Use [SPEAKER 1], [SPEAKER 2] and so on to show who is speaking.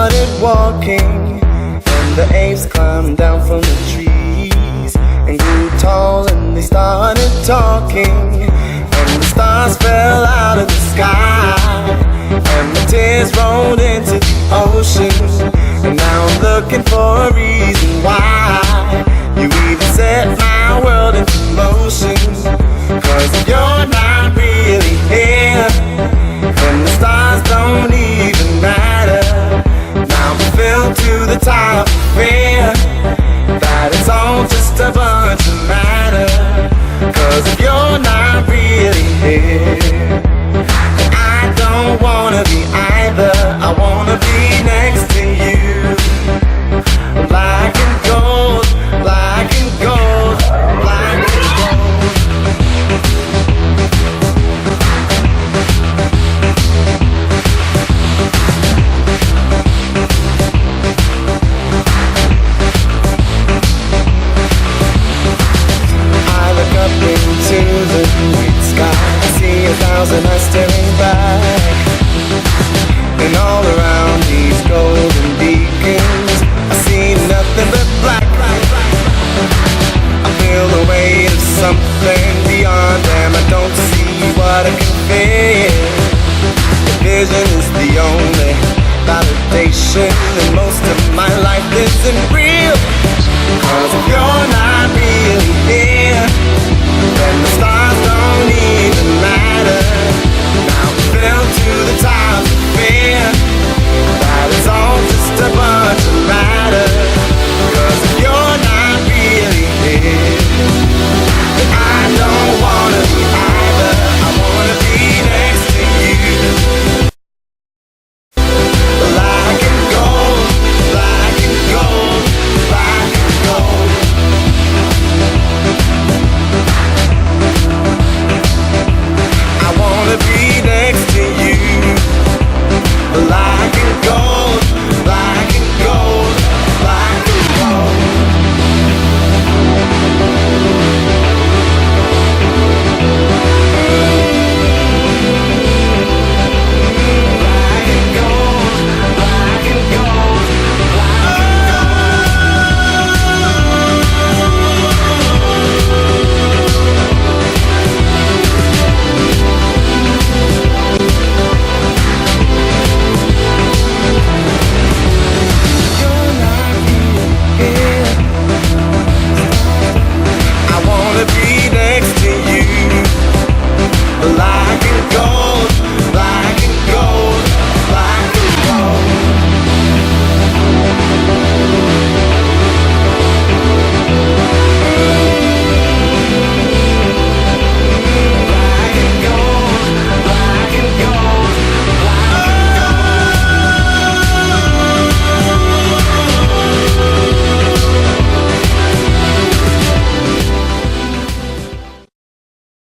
[SPEAKER 1] started walking, and the apes climbed down from the trees and grew tall, and they started talking, and the stars fell out of the sky, and the tears rolled into the ocean. And now I'm looking for a reason why you even set my world into motion. 'Cause you're not really here, and the stars don't even matter. Now I'm filled to the top of fear that it's all just a bunch of matter. 'Cause if you're not really here, I don't wanna be either. I wanna be next to you, black and gold, black and gold, black and gold. I look up into the night sky, I see 1,000 eyes staring back, and all around these golden beacons I see nothing but black. I feel the weight of something beyond them. I don't see what I can feel. The vision is the only validation, and most of my life isn't real. 'Cause if you're not